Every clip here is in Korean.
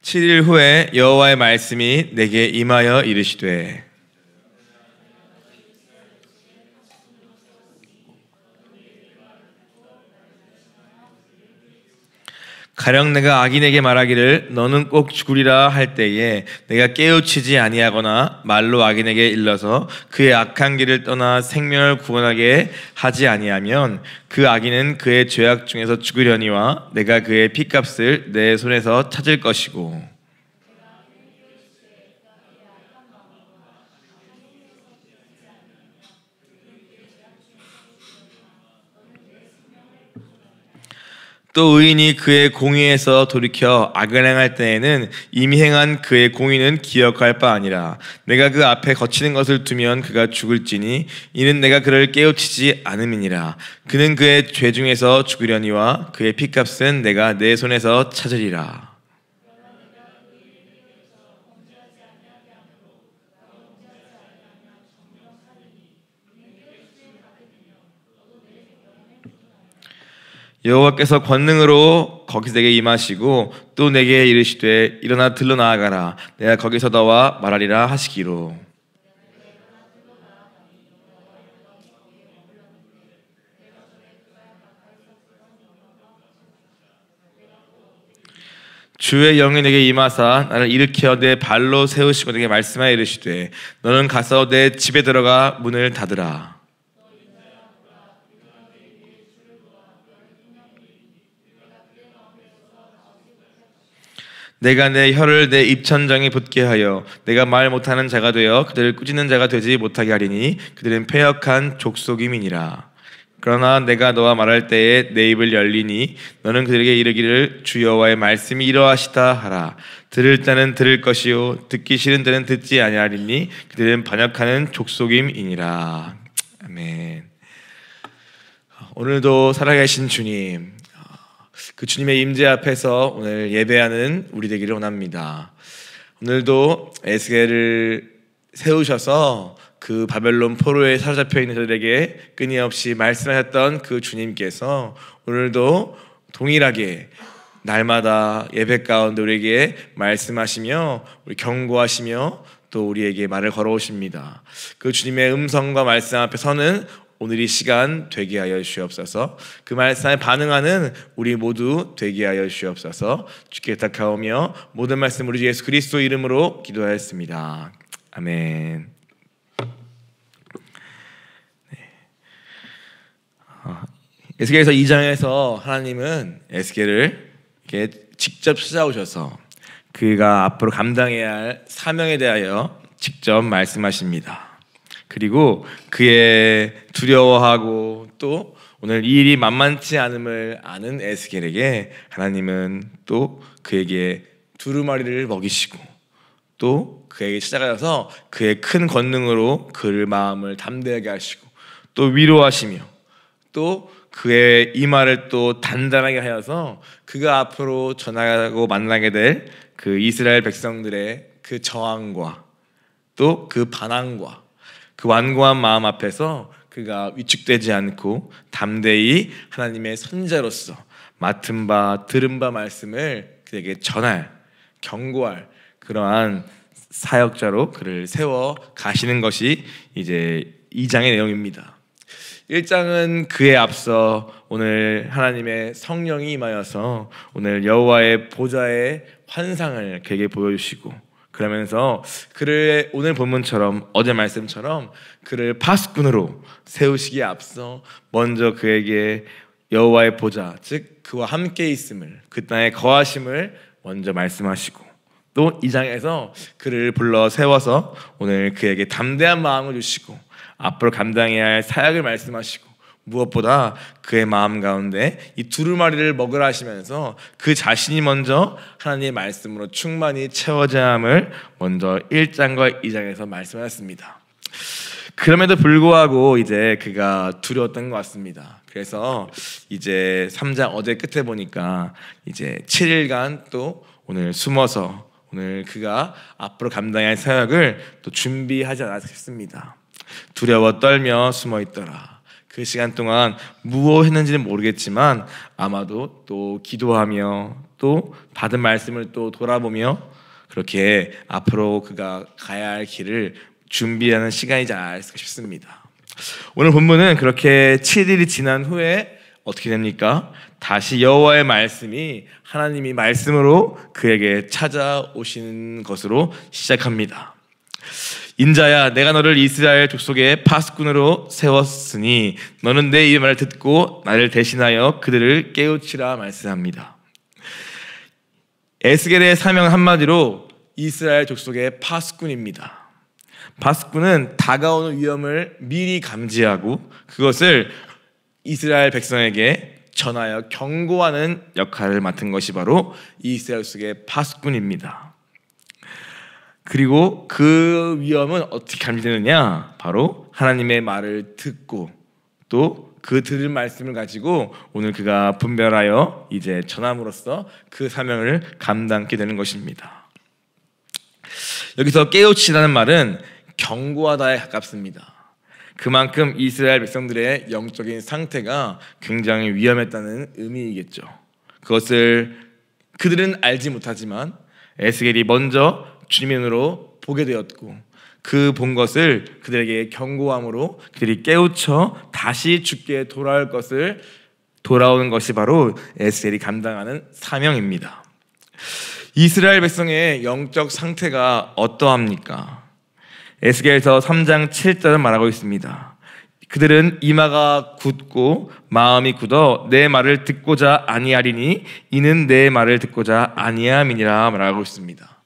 7일 후에 여호와의 말씀이 내게 임하여 이르시되 가령 내가 악인에게 말하기를 너는 꼭 죽으리라 할 때에 내가 깨우치지 아니하거나 말로 악인에게 일러서 그의 악한 길을 떠나 생명을 구원하게 하지 아니하면 그 악인은 그의 죄악 중에서 죽으려니와 내가 그의 핏값을 내 손에서 찾을 것이고 또 의인이 그의 공의에서 돌이켜 악을 행할 때에는 이미 행한 그의 공의는 기억할 바 아니라 내가 그 앞에 거치는 것을 두면 그가 죽을지니 이는 내가 그를 깨우치지 않음이니라. 그는 그의 죄 중에서 죽으려니와 그의 핏값은 내가 내 손에서 찾으리라. 여호와께서 권능으로 거기서 내게 임하시고 또 내게 이르시되 일어나 들러 나아가라 내가 거기서 너와 말하리라 하시기로. 주의 영이 내게 임하사 나를 일으켜 내 발로 세우시고 내게 말씀하여 이르시되 너는 가서 내 집에 들어가 문을 닫으라. 내가 내 혀를 내 입천장에 붙게 하여 내가 말 못하는 자가 되어 그들을 꾸짖는 자가 되지 못하게 하리니 그들은 패역한 족속임이니라. 그러나 내가 너와 말할 때에 내 입을 열리니 너는 그들에게 이르기를 주 여호와의 말씀이 이러하시다 하라. 들을 자는 들을 것이요 듣기 싫은 자는 듣지 아니하리니 그들은 반역하는 족속임이니라. 아멘. 오늘도 살아계신 주님, 그 주님의 임재 앞에서 오늘 예배하는 우리 되기를 원합니다. 오늘도 에스겔을 세우셔서 그 바벨론 포로에 사로잡혀 있는 저들에게 끊임없이 말씀하셨던 그 주님께서 오늘도 동일하게 날마다 예배 가운데 우리에게 말씀하시며 우리 경고하시며 또 우리에게 말을 걸어오십니다. 그 주님의 음성과 말씀 앞에 서는 오늘 이 시간 되게 하여 주옵소서. 그 말씀에 반응하는 우리 모두 되게 하여 주옵소서. 주께 부탁하오며 모든 말씀 우리 주 예수 그리스도 이름으로 기도하였습니다. 아멘. 에스겔서 2장에서 하나님은 에스겔을 이렇게 직접 찾아오셔서 그가 앞으로 감당해야 할 사명에 대하여 직접 말씀하십니다. 그리고 그의 두려워하고 또 오늘 이 일이 만만치 않음을 아는 에스겔에게 하나님은 또 그에게 두루마리를 먹이시고 또 그에게 찾아가서 그의 큰 권능으로 그를 마음을 담대하게 하시고 또 위로하시며 또 그의 이 말을 또 단단하게 하여서 그가 앞으로 전하고 만나게 될 그 이스라엘 백성들의 그 저항과 또 그 반항과 그 완고한 마음 앞에서 그가 위축되지 않고 담대히 하나님의 선자로서 맡은 바 들은 바 말씀을 그에게 전할, 경고할 그러한 사역자로 그를 세워 가시는 것이 이제 2장의 내용입니다. 1장은 그에 앞서 오늘 하나님의 성령이 임하여서 오늘 여호와의 보좌의 환상을 그에게 보여주시고 그러면서 그를 오늘 본문처럼 어제 말씀처럼 그를 파수꾼으로 세우시기에 앞서 먼저 그에게 여호와의 보좌 즉 그와 함께 있음을 그 땅에 거하심을 먼저 말씀하시고 또 2장에서 그를 불러 세워서 오늘 그에게 담대한 마음을 주시고 앞으로 감당해야 할 사역을 말씀하시고 무엇보다 그의 마음 가운데 이 두루마리를 먹으라 하시면서 그 자신이 먼저 하나님의 말씀으로 충만히 채워져야 함을 먼저 1장과 2장에서 말씀하셨습니다. 그럼에도 불구하고 이제 그가 두려웠던 것 같습니다. 그래서 이제 3장 어제 끝에 보니까 이제 7일간 또 오늘 숨어서 오늘 그가 앞으로 감당해야 할 사역을 또 준비하지 않았습니다. 두려워 떨며 숨어 있더라. 그 시간 동안 무엇 했는지는 모르겠지만 아마도 또 기도하며 또 받은 말씀을 또 돌아보며 그렇게 앞으로 그가 가야 할 길을 준비하는 시간이지 않을까 싶습니다. 오늘 본문은 그렇게 7일이 지난 후에 어떻게 됩니까? 다시 여호와의 말씀이 하나님이 말씀으로 그에게 찾아오시는 것으로 시작합니다. 인자야, 내가 너를 이스라엘 족속의 파수꾼으로 세웠으니 너는 내 이 말을 듣고 나를 대신하여 그들을 깨우치라 말씀합니다. 에스겔의 사명 한마디로 이스라엘 족속의 파수꾼입니다. 파수꾼은 다가오는 위험을 미리 감지하고 그것을 이스라엘 백성에게 전하여 경고하는 역할을 맡은 것이 바로 이스라엘 족속의 파수꾼입니다. 그리고 그 위험은 어떻게 감지되느냐? 바로 하나님의 말을 듣고 또 그 들은 말씀을 가지고 오늘 그가 분별하여 이제 전함으로써 그 사명을 감당하게 되는 것입니다. 여기서 깨우치라는 말은 경고하다에 가깝습니다. 그만큼 이스라엘 백성들의 영적인 상태가 굉장히 위험했다는 의미이겠죠. 그것을 그들은 알지 못하지만 에스겔이 먼저 주님의 눈으로 보게 되었고 그 본 것을 그들에게 경고함으로 그들이 깨우쳐 다시 주께 돌아오는 것이 바로 에스겔이 감당하는 사명입니다. 이스라엘 백성의 영적 상태가 어떠합니까? 에스겔서 3장 7절은 말하고 있습니다. 그들은 이마가 굳고 마음이 굳어 내 말을 듣고자 아니하리니 이는 내 말을 듣고자 아니함이니라 말하고 있습니다.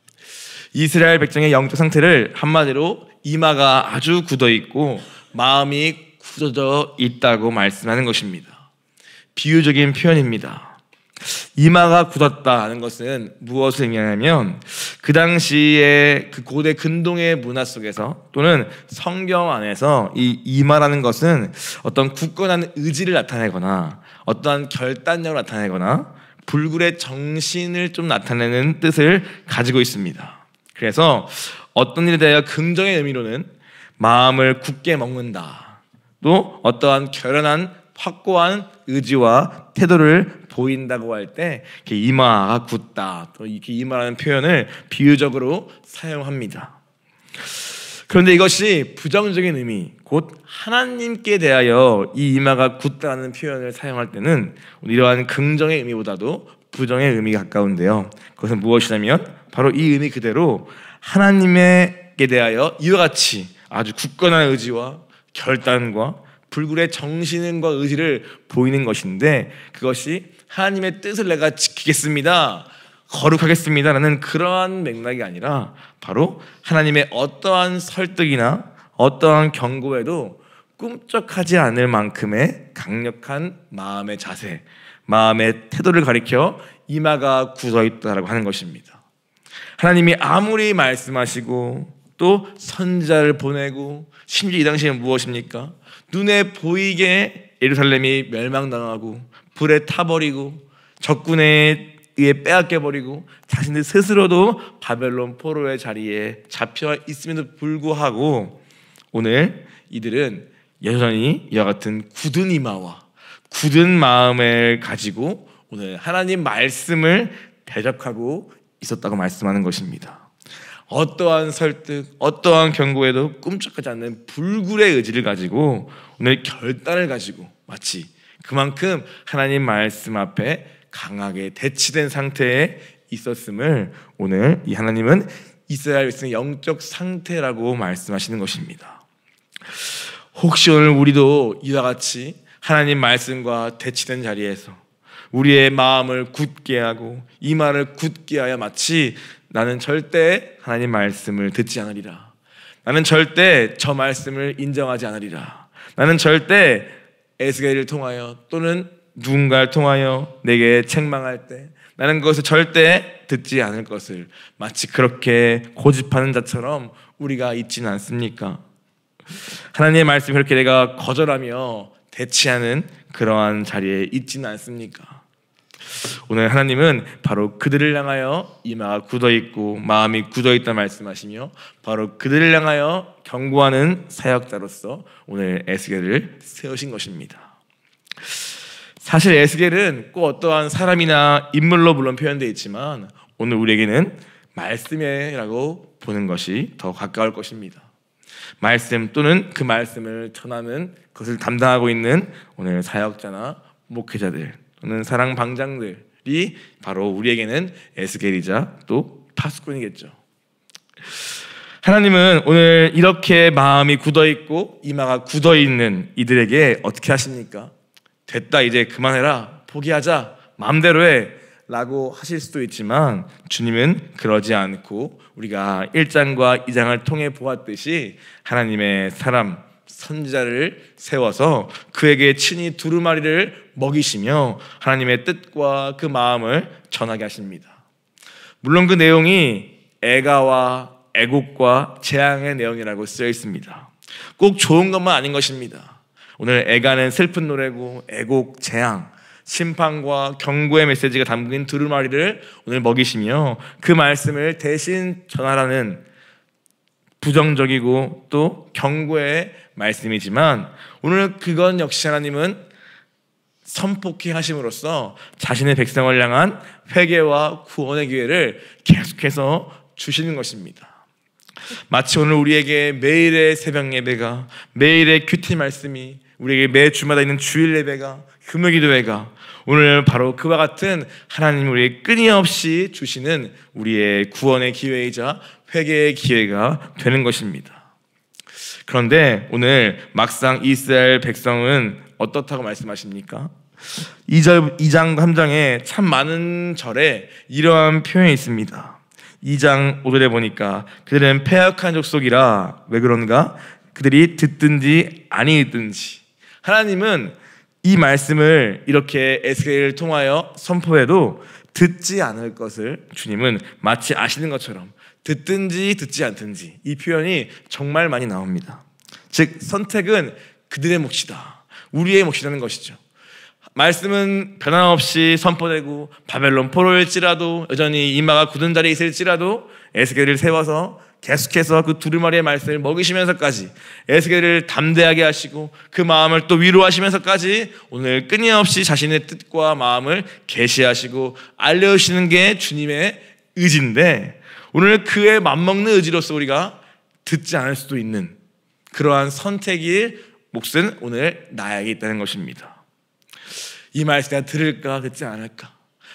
이스라엘 백성의 영적 상태를 한마디로 이마가 아주 굳어 있고 마음이 굳어져 있다고 말씀하는 것입니다. 비유적인 표현입니다. 이마가 굳었다는 것은 무엇을 의미하냐면 그 당시에 그 고대 근동의 문화 속에서 또는 성경 안에서 이 이마라는 것은 어떤 굳건한 의지를 나타내거나 어떠한 결단력을 나타내거나 불굴의 정신을 좀 나타내는 뜻을 가지고 있습니다. 그래서 어떤 일에 대하여 긍정의 의미로는 마음을 굳게 먹는다, 또 어떠한 결연한 확고한 의지와 태도를 보인다고 할 때 이마가 굳다, 또 이렇게 이마라는 표현을 비유적으로 사용합니다. 그런데 이것이 부정적인 의미, 곧 하나님께 대하여 이 이마가 굳다는 표현을 사용할 때는 이러한 긍정의 의미보다도 부정의 의미가 가까운데요. 그것은 무엇이냐면 바로 이 의미 그대로 하나님께 대하여 이와 같이 아주 굳건한 의지와 결단과 불굴의 정신과 의지를 보이는 것인데 그것이 하나님의 뜻을 내가 지키겠습니다, 거룩하겠습니다 라는 그러한 맥락이 아니라 바로 하나님의 어떠한 설득이나 어떠한 경고에도 꿈쩍하지 않을 만큼의 강력한 마음의 자세, 마음의 태도를 가리켜 이마가 굳어있다라고 하는 것입니다. 하나님이 아무리 말씀하시고 또 선지자를 보내고 심지어 이 당시에는 무엇입니까? 눈에 보이게 예루살렘이 멸망당하고 불에 타버리고 적군에 의해 빼앗겨버리고 자신들 스스로도 바벨론 포로의 자리에 잡혀 있음에도 불구하고 오늘 이들은 여전히 이와 같은 굳은 이마와 굳은 마음을 가지고 오늘 하나님 말씀을 대적하고 있었다고 말씀하는 것입니다. 어떠한 설득, 어떠한 경고에도 꿈쩍하지 않는 불굴의 의지를 가지고 오늘 결단을 가지고 마치 그만큼 하나님 말씀 앞에 강하게 대치된 상태에 있었음을 오늘 이 하나님은 이스라엘 백성의 영적 상태라고 말씀하시는 것입니다. 혹시 오늘 우리도 이와 같이 하나님 말씀과 대치된 자리에서 우리의 마음을 굳게 하고 이마를 굳게 하여 마치 나는 절대 하나님 말씀을 듣지 않으리라, 나는 절대 저 말씀을 인정하지 않으리라, 나는 절대 에스겔을 통하여 또는 누군가를 통하여 내게 책망할 때 나는 그것을 절대 듣지 않을 것을 마치 그렇게 고집하는 자처럼 우리가 있지는 않습니까? 하나님의 말씀을 그렇게 내가 거절하며 대치하는 그러한 자리에 있지는 않습니까? 오늘 하나님은 바로 그들을 향하여 이마가 굳어있고 마음이 굳어있다 말씀하시며 바로 그들을 향하여 경고하는 사역자로서 오늘 에스겔을 세우신 것입니다. 사실 에스겔은 꼭 어떠한 사람이나 인물로 물론 표현되어 있지만 오늘 우리에게는 말씀이라고 보는 것이 더 가까울 것입니다. 말씀 또는 그 말씀을 전하는 것을 담당하고 있는 오늘 사역자나 목회자들 또는 사랑 방장들이 바로 우리에게는 에스겔이자 또 파수꾼이겠죠. 하나님은 오늘 이렇게 마음이 굳어있고 이마가 굳어있는 이들에게 어떻게 하십니까? 됐다, 이제 그만해라, 포기하자, 마음대로 해 라고 하실 수도 있지만 주님은 그러지 않고 우리가 1장과 2장을 통해 보았듯이 하나님의 사람 선지자를 세워서 그에게 친히 두루마리를 먹이시며 하나님의 뜻과 그 마음을 전하게 하십니다. 물론 그 내용이 애가와 애곡과 재앙의 내용이라고 쓰여 있습니다. 꼭 좋은 것만 아닌 것입니다. 오늘 애가는 슬픈 노래고 애곡, 재앙, 심판과 경고의 메시지가 담긴 두루마리를 오늘 먹이시며 그 말씀을 대신 전하라는 부정적이고 또 경고의 말씀이지만 오늘 그건 역시 하나님은 선포케 하심으로써 자신의 백성을 향한 회개와 구원의 기회를 계속해서 주시는 것입니다. 마치 오늘 우리에게 매일의 새벽 예배가, 매일의 큐티 말씀이, 우리에게 매 주마다 있는 주일 예배가, 금요기도회가 오늘 바로 그와 같은 하나님 우리에게 끊임없이 주시는 우리의 구원의 기회이자 회개의 기회가 되는 것입니다. 그런데 오늘 막상 이스라엘 백성은 어떻다고 말씀하십니까? 2장 3장에 참 많은 절에 이러한 표현이 있습니다. 2장 5절에 보니까 그들은 패역한 족속이라. 왜 그런가? 그들이 듣든지 아니 듣든지. 하나님은 이 말씀을 이렇게 에스겔을 통하여 선포해도 듣지 않을 것을 주님은 마치 아시는 것처럼 듣든지 듣지 않든지 이 표현이 정말 많이 나옵니다. 즉 선택은 그들의 몫이다, 우리의 몫이라는 것이죠. 말씀은 변함없이 선포되고 바벨론 포로일지라도 여전히 이마가 굳은 자리에 있을지라도 에스겔을 세워서 계속해서 그 두루마리의 말씀을 먹이시면서까지 에스겔을 담대하게 하시고 그 마음을 또 위로하시면서까지 오늘 끊임없이 자신의 뜻과 마음을 계시하시고 알려주시는 게 주님의 의지인데 오늘 그에 맞먹는 의지로서 우리가 듣지 않을 수도 있는 그러한 선택의 몫은 오늘 나에게 있다는 것입니다. 이 말씀 내가 들을까 듣지 않을까,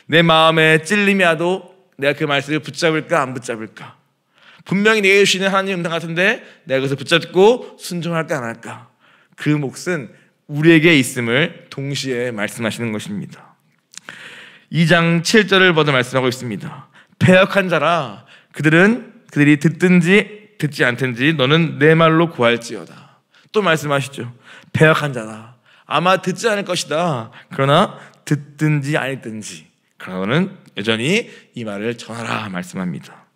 내 마음에 찔림이 와도 내가 그 말씀을 붙잡을까 안 붙잡을까, 분명히 내게 주시는 하나님의 음성 같은데 내가 그것을 붙잡고 순종할까 안 할까, 그 몫은 우리에게 있음을 동시에 말씀하시는 것입니다. 2장 7절을 먼저 말씀하고 있습니다. 패역한 자라. 그들이 듣든지 듣지 않든지 너는 내 말로 구할지어다. 또 말씀하시죠. 패역한 자라. 아마 듣지 않을 것이다. 그러나 듣든지 아니든지 그러나 너는 여전히 이 말을 전하라 말씀합니다.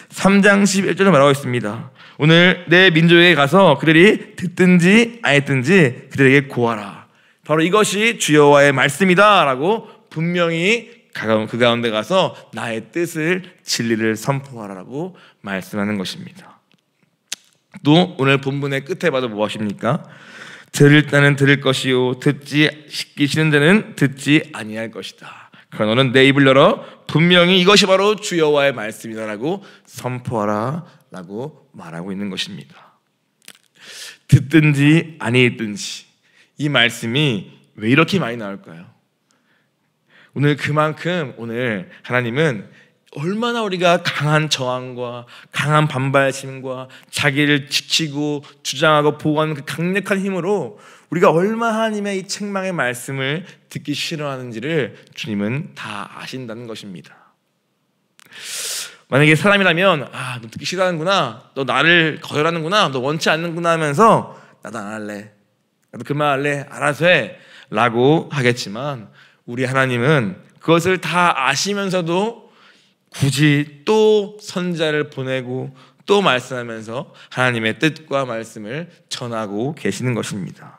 3장 11절을 말하고 있습니다. 오늘 내 민족에게 가서 그들이 듣든지 아니든지 그들에게 고하라. 바로 이것이 주여와의 말씀이다 라고 분명히 그 가운데 가서 나의 뜻을 진리를 선포하라고 말씀하는 것입니다. 또 오늘 본문의 끝에 봐도 무엇입니까? 들을 자는 들을 것이요 듣기 싫은 자는 듣지 아니할 것이다. 그러나 너는 내 입을 열어 분명히 이것이 바로 주여와의 말씀이다라고 선포하라 라고 말하고 있는 것입니다. 듣든지 아니든지 이 말씀이 왜 이렇게 많이 나올까요? 오늘 그만큼 오늘 하나님은 얼마나 우리가 강한 저항과 강한 반발심과 자기를 지키고 주장하고 보호하는 그 강력한 힘으로 우리가 얼마나 하나님의 이 책망의 말씀을 듣기 싫어하는지를 주님은 다 아신다는 것입니다. 만약에 사람이라면 너 듣기 싫어하는구나, 너 나를 거절하는구나, 너 원치 않는구나 하면서 나도 안 할래, 나도 그만할래, 알아서 해 라고 하겠지만 우리 하나님은 그것을 다 아시면서도 굳이 또 선지자를 보내고 또 말씀하면서 하나님의 뜻과 말씀을 전하고 계시는 것입니다.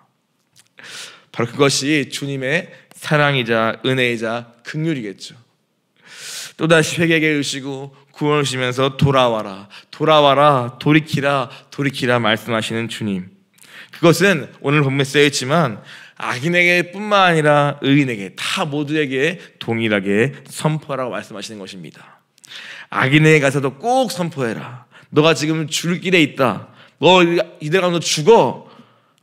바로 그것이 주님의 사랑이자 은혜이자 긍휼이겠죠. 또다시 회개하게 이르시고 구원을 주시면서 돌아와라, 돌아와라, 돌이키라, 돌이키라 말씀하시는 주님. 그것은 오늘 본문에 쓰여있지만 악인에게 뿐만 아니라 의인에게 다 모두에게 동일하게 선포하라고 말씀하시는 것입니다. 악인에게 가서도 꼭 선포해라. 너가 지금 줄 길에 있다. 너 이대로 가면 너 죽어.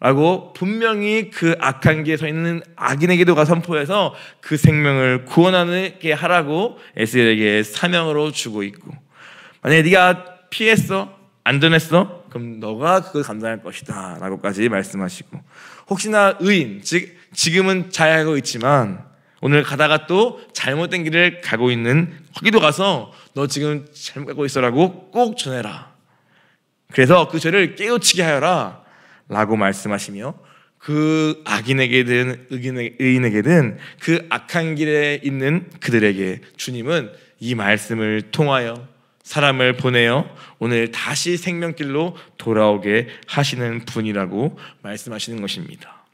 라고 분명히 그 악한 길에 서 있는 악인에게도 가 선포해서 그 생명을 구원하게 하라고 에스겔에게 사명으로 주고 있고, 만약에 네가 피했어, 안전했어, 그럼 너가 그걸 감당할 것이다 라고까지 말씀하시고, 혹시나 의인, 즉 지금은 잘 알고 있지만 오늘 가다가 또 잘못된 길을 가고 있는 거기도 가서 너 지금 잘못 가고 있어라고 꼭 전해라. 그래서 그 죄를 깨우치게 하여라 라고 말씀하시며, 그 악인에게든 의인에게든 그 악한 길에 있는 그들에게 주님은 이 말씀을 통하여 사람을 보내어 오늘 다시 생명길로 돌아오게 하시는 분이라고 말씀하시는 것입니다.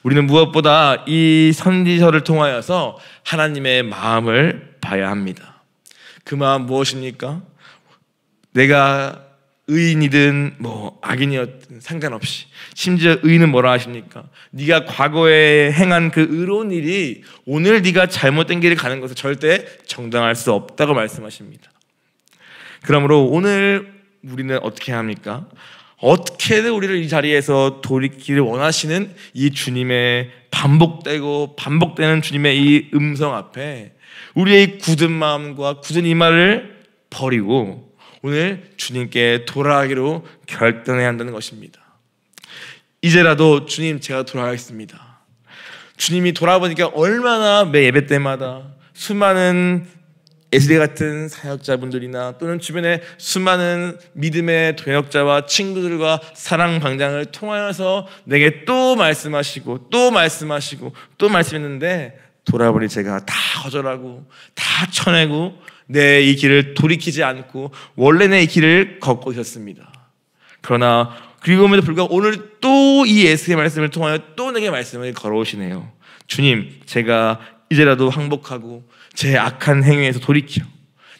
우리는 무엇보다 이 선지서를 통하여서 하나님의 마음을 봐야 합니다. 그 마음 무엇입니까? 내가 의인이든 악인이었든 상관없이, 심지어 의인은 뭐라 하십니까? 네가 과거에 행한 그 의로운 일이 오늘 네가 잘못된 길을 가는 것을 절대 정당할 수 없다고 말씀하십니다. 그러므로 오늘 우리는 어떻게 합니까? 어떻게든 우리를 이 자리에서 돌이키기를 원하시는 이 주님의 반복되고 반복되는 주님의 이 음성 앞에 우리의 굳은 마음과 굳은 이마를 버리고 오늘 주님께 돌아가기로 결단해야 한다는 것입니다. 이제라도 주님, 제가 돌아가겠습니다. 주님이 돌아보니까 얼마나 매 예배 때마다 수많은 에스겔 같은 사역자분들이나 또는 주변에 수많은 믿음의 동역자와 친구들과 사랑 방장을 통하여서 내게 또 말씀하시고 또 말씀하시고 또 말씀했는데, 돌아보니 제가 다 거절하고 다 쳐내고 내 이 길을 돌이키지 않고 원래 내 이 길을 걷고 있었습니다. 그러나 그리고에도 불구하고 오늘 또 이 에스겔 말씀을 통하여 또 내게 말씀을 걸어오시네요. 주님, 제가 이제라도 항복하고 제 악한 행위에서 돌이켜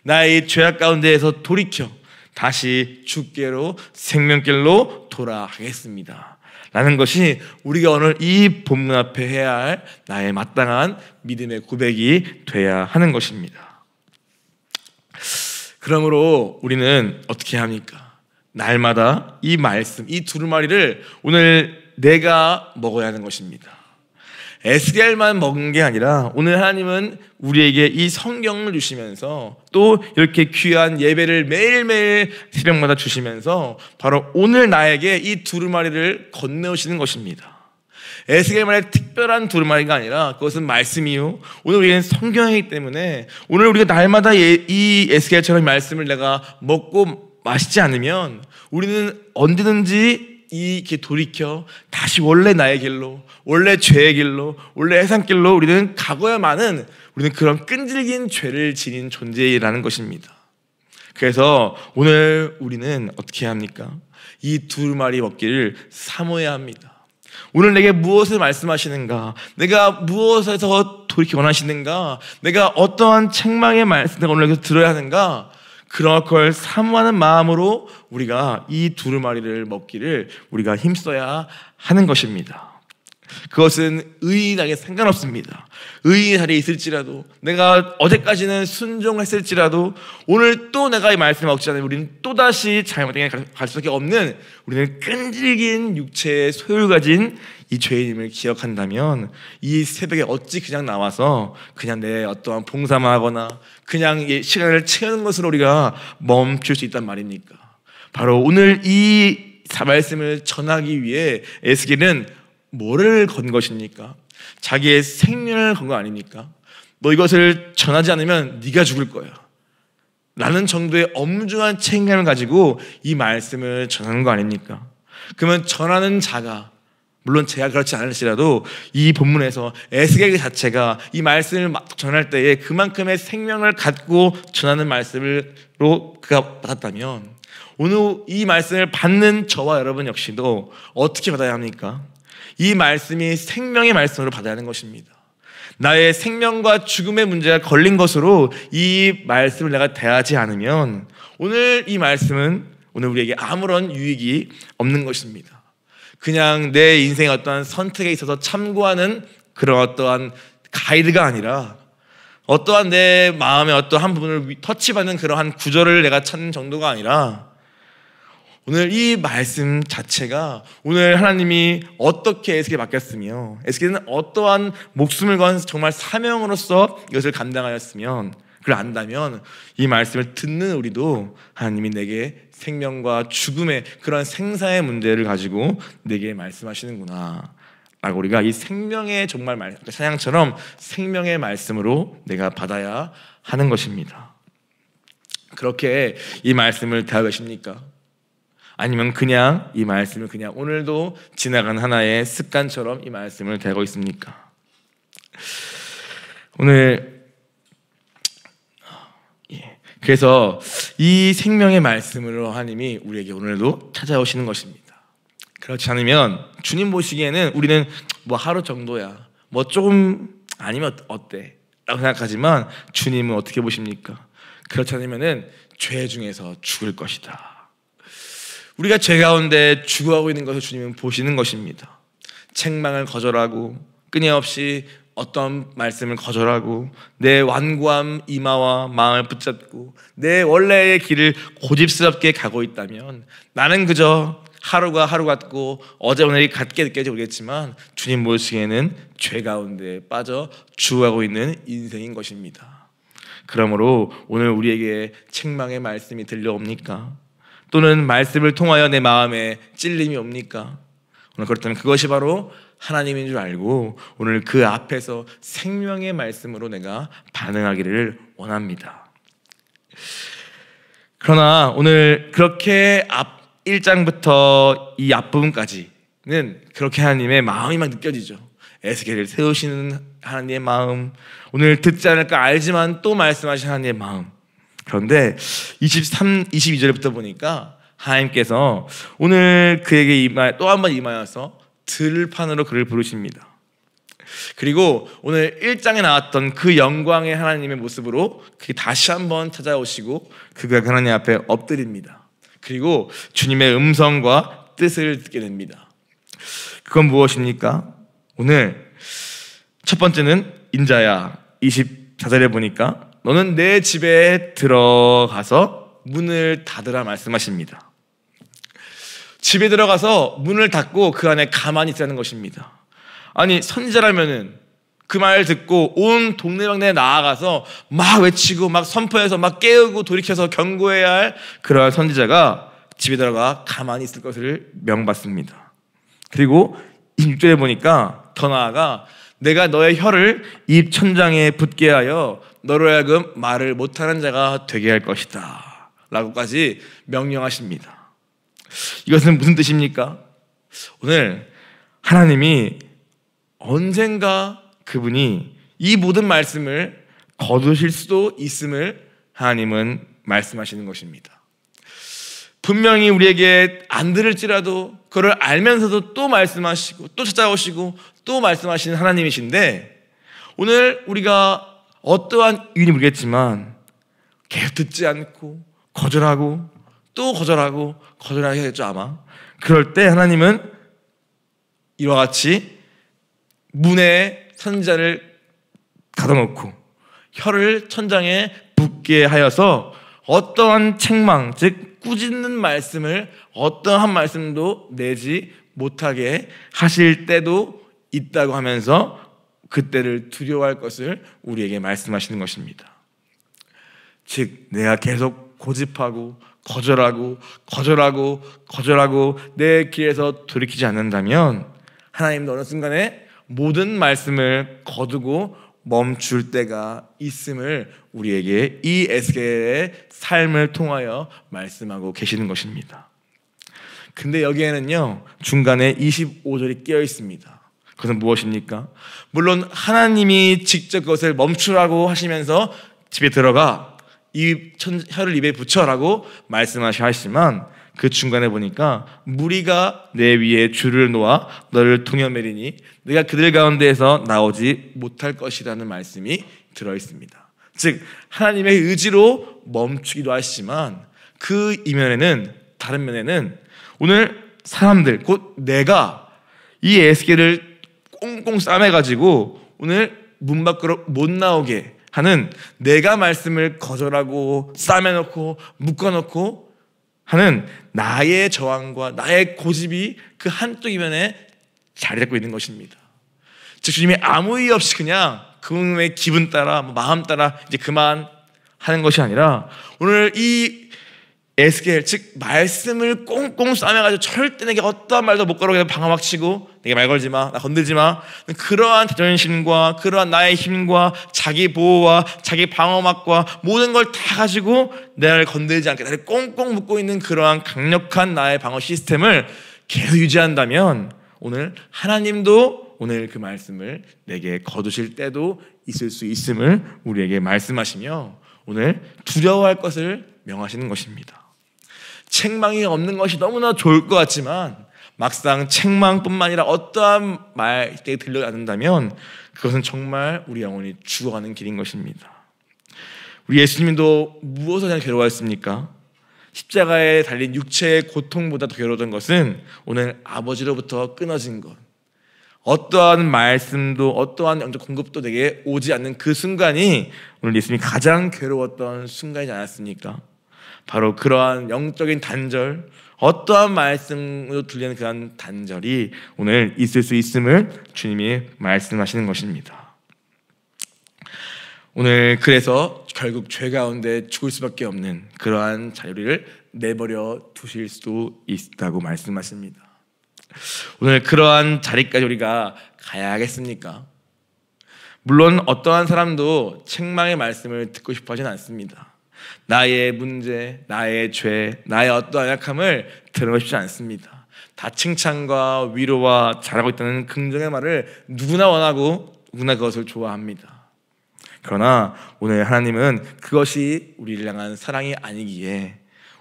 나의 죄악 가운데에서 돌이켜 다시 주께로 생명길로 돌아가겠습니다 라는 것이 우리가 오늘 이 본문 앞에 해야 할 나의 마땅한 믿음의 고백이 돼야 하는 것입니다. 그러므로 우리는 어떻게 합니까? 날마다 이 말씀, 이 두루마리를 오늘 내가 먹어야 하는 것입니다. 에스겔만 먹은 게 아니라 오늘 하나님은 우리에게 이 성경을 주시면서 또 이렇게 귀한 예배를 매일매일 새벽마다 주시면서 바로 오늘 나에게 이 두루마리를 건네오시는 것입니다. 에스겔만의 특별한 두루마리가 아니라 그것은 말씀이요, 오늘 우리는 성경이기 때문에 오늘 우리가 날마다 이 에스겔처럼 말씀을 내가 먹고 마시지 않으면 우리는 언제든지 이렇게 돌이켜 다시 원래 나의 길로, 원래 죄의 길로, 원래 해산길로 우리는 가고야만은 우리는 그런 끈질긴 죄를 지닌 존재라는 것입니다. 그래서 오늘 우리는 어떻게 해야 합니까? 이 두루마리 먹기를 사모해야 합니다. 오늘 내게 무엇을 말씀하시는가? 내가 무엇에서 돌이키기 원하시는가? 내가 어떠한 책망의 말씀을 오늘 들어야 하는가? 그런 걸 사모하는 마음으로 우리가 이 두루마리를 먹기를 우리가 힘써야 하는 것입니다. 그것은 의인에게 상관없습니다. 의인의 자리에 있을지라도, 내가 어제까지는 순종했을지라도 오늘 또 내가 이 말씀을 먹지 않으면 우리는 또다시 잘못된 길 갈 수밖에 없는, 우리는 끈질긴 육체의 소유를 가진 이 죄인임을 기억한다면 이 새벽에 어찌 그냥 나와서 그냥 내 어떠한 봉사만 하거나 그냥 시간을 채우는 것으로 우리가 멈출 수 있단 말입니까? 바로 오늘 이 말씀을 전하기 위해 에스겔은 뭐를 건 것입니까? 자기의 생명을 건 거 아닙니까? 너 이것을 전하지 않으면 네가 죽을 거야 라는 정도의 엄중한 책임감을 가지고 이 말씀을 전하는 거 아닙니까? 그러면 전하는 자가, 물론 제가 그렇지 않을지라도 이 본문에서 에스겔 자체가 이 말씀을 전할 때에 그만큼의 생명을 갖고 전하는 말씀으로 그가 받았다면 오늘 이 말씀을 받는 저와 여러분 역시도 어떻게 받아야 합니까? 이 말씀이 생명의 말씀으로 받아야 하는 것입니다. 나의 생명과 죽음의 문제가 걸린 것으로 이 말씀을 내가 대하지 않으면 오늘 이 말씀은 오늘 우리에게 아무런 유익이 없는 것입니다. 그냥 내 인생의 어떠한 선택에 있어서 참고하는 그런 어떠한 가이드가 아니라 어떠한 내 마음의 어떠한 부분을 터치받는 그러한 구절을 내가 찾는 정도가 아니라 오늘 이 말씀 자체가 오늘 하나님이 어떻게 에스겔에 맡겼으며 에스겔은 어떠한 목숨을 건 정말 사명으로서 이것을 감당하였으면 그걸 안다면 이 말씀을 듣는 우리도 하나님이 내게 생명과 죽음의 그런 생사의 문제를 가지고 내게 말씀하시는구나 라고 우리가 이 생명의 정말 찬양처럼 생명의 말씀으로 내가 받아야 하는 것입니다. 그렇게 이 말씀을 대하고 계십니까? 아니면 그냥 이 말씀을 그냥 오늘도 지나간 하나의 습관처럼 이 말씀을 대하고 있습니까? 오늘 그래서 이 생명의 말씀으로 하나님이 우리에게 오늘도 찾아오시는 것입니다. 그렇지 않으면 주님 보시기에는 우리는 뭐 하루 정도야, 뭐 조금 아니면 어때? 라고 생각하지만 주님은 어떻게 보십니까? 그렇지 않으면은 죄 중에서 죽을 것이다. 우리가 죄 가운데 죽어가고 있는 것을 주님은 보시는 것입니다. 책망을 거절하고 끊임없이 어떤 말씀을 거절하고 내 완고함 이마와 마음을 붙잡고 내 원래의 길을 고집스럽게 가고 있다면 나는 그저 하루가 하루 같고 어제 오늘이 같게 느껴질지 모르겠지만 주님 보시기에는 죄 가운데 빠져 죽어가고 있는 인생인 것입니다. 그러므로 오늘 우리에게 책망의 말씀이 들려옵니까? 또는 말씀을 통하여 내 마음에 찔림이 옵니까? 오늘 그렇다면 그것이 바로 하나님인 줄 알고 오늘 그 앞에서 생명의 말씀으로 내가 반응하기를 원합니다. 그러나 오늘 그렇게 1장부터 이 앞부분까지는 그렇게 하나님의 마음이 막 느껴지죠. 에스겔을 세우시는 하나님의 마음, 오늘 듣지 않을까 알지만 또 말씀하시는 하나님의 마음. 그런데 22절부터 보니까 하나님께서 오늘 그에게 또 한 번 임하여서 들판으로 그를 부르십니다. 그리고 오늘 1장에 나왔던 그 영광의 하나님의 모습으로 그게 다시 한번 찾아오시고 그가 하나님 앞에 엎드립니다. 그리고 주님의 음성과 뜻을 듣게 됩니다. 그건 무엇입니까? 오늘 첫 번째는 인자야 24절에 보니까 너는 내 집에 들어가서 문을 닫으라 말씀하십니다. 집에 들어가서 문을 닫고 그 안에 가만히 있자는 것입니다. 아니 선지자라면은 그 말 듣고 온 동네방네에 나아가서 막 외치고 막 선포해서 막 깨우고 돌이켜서 경고해야 할 그러한 선지자가 집에 들어가 가만히 있을 것을 명받습니다. 그리고 26절에 보니까 더 나아가 내가 너의 혀를 입 천장에 붙게 하여 너로 하여금 말을 못하는 자가 되게 할 것이다 라고까지 명령하십니다. 이것은 무슨 뜻입니까? 오늘 하나님이 언젠가 그분이 이 모든 말씀을 거두실 수도 있음을 하나님은 말씀하시는 것입니다. 분명히 우리에게 안 들을지라도 그걸 알면서도 또 말씀하시고 또 찾아오시고 또 말씀하시는 하나님이신데 오늘 우리가 어떠한 이유인지 모르겠지만 계속 듣지 않고 거절하고 또 거절하고 거절하겠죠 아마. 그럴 때 하나님은 이와 같이 문에 선지자를 가둬놓고 혀를 천장에 붙게 하여서 어떠한 책망 즉 꾸짖는 말씀을 어떠한 말씀도 내지 못하게 하실 때도 있다고 하면서 그때를 두려워할 것을 우리에게 말씀하시는 것입니다. 즉 내가 계속 고집하고 거절하고 내 길에서 돌이키지 않는다면 하나님도 어느 순간에 모든 말씀을 거두고 멈출 때가 있음을 우리에게 이 에스겔의 삶을 통하여 말씀하고 계시는 것입니다. 근데 여기에는요 중간에 25절이 끼어 있습니다. 그것은 무엇입니까? 물론 하나님이 직접 그것을 멈추라고 하시면서 집에 들어가 이 혀를 입에 붙여라고 말씀하시지만 그 중간에 보니까 무리가 내 위에 줄을 놓아 너를 동여매리니 네가 그들 가운데에서 나오지 못할 것이라는 말씀이 들어있습니다. 즉 하나님의 의지로 멈추기도 하시지만 그 이면에는, 다른 면에는 오늘 사람들, 곧 내가 이 에스겔을 꽁꽁 싸매가지고 오늘 문 밖으로 못 나오게 하는, 내가 말씀을 거절하고 싸매놓고 묶어놓고 하는 나의 저항과 나의 고집이 그 한쪽 이면에 자리 잡고 있는 것입니다. 즉 주님이 아무 이유 없이 그냥 그분의 기분 따라, 마음 따라 이제 그만 하는 것이 아니라 오늘 이 에스겔, 즉 말씀을 꽁꽁 싸매가지고 절대 내게 어떠한 말도 못 걸어오게 방아막 치고 내게 말 걸지 마, 나 건들지 마, 그러한 자존심과 그러한 나의 힘과 자기 보호와 자기 방어막과 모든 걸 다 가지고 나를 건들지 않게 나를 꽁꽁 묶고 있는 그러한 강력한 나의 방어 시스템을 계속 유지한다면 오늘 하나님도 오늘 그 말씀을 내게 거두실 때도 있을 수 있음을 우리에게 말씀하시며 오늘 두려워할 것을 명하시는 것입니다. 책망이 없는 것이 너무나 좋을 것 같지만 막상 책망뿐만 아니라 어떠한 말이 들려 않는다면 그것은 정말 우리 영혼이 죽어가는 길인 것입니다. 우리 예수님도 무엇을 그냥 괴로워했습니까? 십자가에 달린 육체의 고통보다 더 괴로웠던 것은 오늘 아버지로부터 끊어진 것, 어떠한 말씀도 어떠한 영적 공급도 내게 오지 않는 그 순간이 오늘 예수님이 가장 괴로웠던 순간이지 않았습니까? 바로 그러한 영적인 단절, 어떠한 말씀으로 들리는 그런 단절이 오늘 있을 수 있음을 주님이 말씀하시는 것입니다. 오늘 그래서 결국 죄 가운데 죽을 수밖에 없는 그러한 자유를 내버려 두실 수도 있다고 말씀하십니다. 오늘 그러한 자리까지 우리가 가야 하겠습니까? 물론 어떠한 사람도 책망의 말씀을 듣고 싶어 하진 않습니다. 나의 문제, 나의 죄, 나의 어떠한 약함을 들어보고 싶지 않습니다. 다 칭찬과 위로와 잘하고 있다는 긍정의 말을 누구나 원하고 누구나 그것을 좋아합니다. 그러나 오늘 하나님은 그것이 우리를 향한 사랑이 아니기에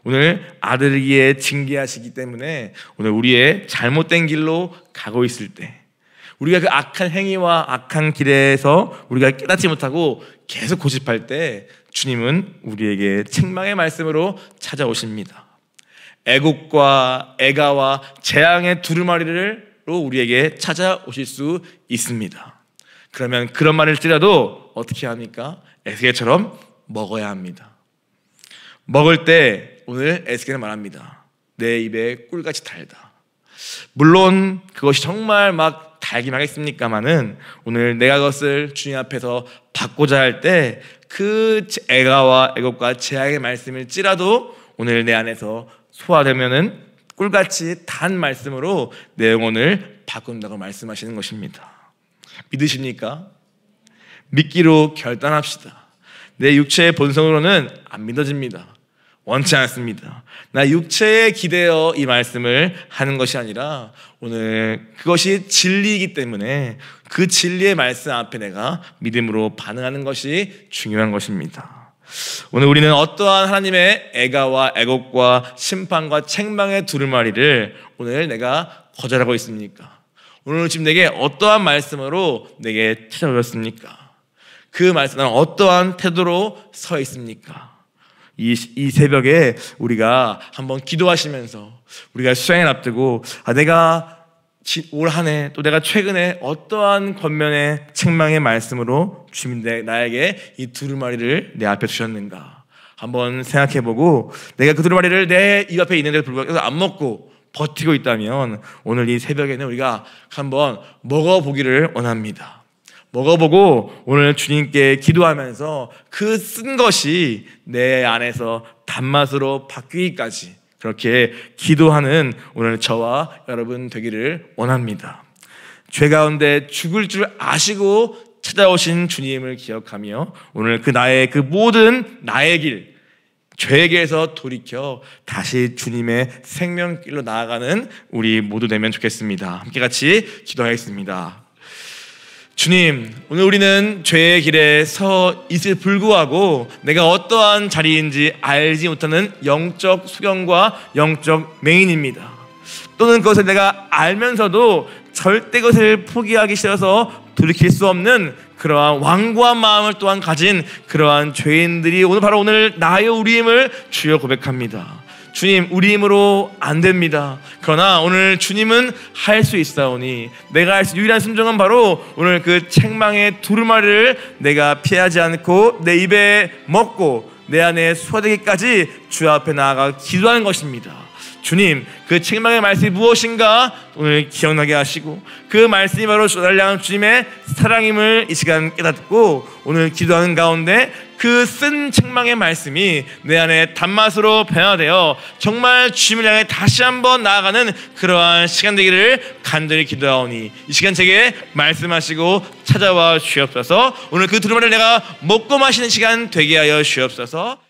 오늘 아들이기에 징계하시기 때문에 오늘 우리의 잘못된 길로 가고 있을 때 우리가 그 악한 행위와 악한 길에서 우리가 깨닫지 못하고 계속 고집할 때 주님은 우리에게 책망의 말씀으로 찾아오십니다. 애국과 애가와 재앙의 두루마리로 우리에게 찾아오실 수 있습니다. 그러면 그런 말을 찌라도 어떻게 합니까? 에스겔처럼 먹어야 합니다. 먹을 때 오늘 에스겔은 말합니다. 내 입에 꿀같이 달다. 물론 그것이 정말 막 달긴 하겠습니까마는 오늘 내가 그것을 주님 앞에서 받고자 할 때 그 애가와 애곡과 재앙의 말씀을 찌라도 오늘 내 안에서 소화되면은 꿀같이 단 말씀으로 내 영혼을 바꾼다고 말씀하시는 것입니다. 믿으십니까? 믿기로 결단합시다. 내 육체의 본성으로는 안 믿어집니다. 원치 않습니다. 나 육체에 기대어 이 말씀을 하는 것이 아니라 오늘 그것이 진리이기 때문에 그 진리의 말씀 앞에 내가 믿음으로 반응하는 것이 중요한 것입니다. 오늘 우리는 어떠한 하나님의 애가와 애곡과 심판과 책망의 두루마리를 오늘 내가 거절하고 있습니까? 오늘 지금 내게 어떠한 말씀으로 내게 찾아오셨습니까? 그 말씀은 어떠한 태도로 서 있습니까? 이 새벽에 우리가 한번 기도하시면서 우리가 수양을 앞두고 내가 올 한 해 또 내가 최근에 어떠한 권면의 책망의 말씀으로 주님 나에게 이 두루마리를 내 앞에 주셨는가 한번 생각해보고 내가 그 두루마리를 내 입 앞에 있는데도 불구하고 안 먹고 버티고 있다면 오늘 이 새벽에는 우리가 한번 먹어보기를 원합니다. 먹어보고 오늘 주님께 기도하면서 그 쓴 것이 내 안에서 단맛으로 바뀌기까지 그렇게 기도하는 오늘 저와 여러분 되기를 원합니다. 죄 가운데 죽을 줄 아시고 찾아오신 주님을 기억하며 오늘 그 나의 그 모든 나의 길 죄의 길에서 돌이켜 다시 주님의 생명길로 나아가는 우리 모두 되면 좋겠습니다. 함께 같이 기도하겠습니다. 주님, 오늘 우리는 죄의 길에 서 있을 불구하고 내가 어떠한 자리인지 알지 못하는 영적 소경과 영적 맹인입니다. 또는 그것을 내가 알면서도 절대 그것을 포기하기 싫어서 돌이킬 수 없는 그러한 완고한 마음을 또한 가진 그러한 죄인들이 오늘 나의 우리임을 주여 고백합니다. 주님, 우리 힘으로 안 됩니다. 그러나 오늘 주님은 할 수 있사오니 내가 할 수 유일한 순종은 바로 오늘 그 책망의 두루마리를 내가 피하지 않고 내 입에 먹고 내 안에 소화되기까지 주 앞에 나아가 기도하는 것입니다. 주님, 그 책망의 말씀이 무엇인가 오늘 기억나게 하시고 그 말씀이 바로 저를 향한 주님의 사랑임을 이 시간 깨닫고 오늘 기도하는 가운데 그 쓴 책망의 말씀이 내 안에 단맛으로 변화되어 정말 주님을 향해 다시 한번 나아가는 그러한 시간 되기를 간절히 기도하오니 이 시간 제게 말씀하시고 찾아와 주옵소서. 오늘 그 두루마리를 내가 먹고 마시는 시간 되게 하여 주옵소서.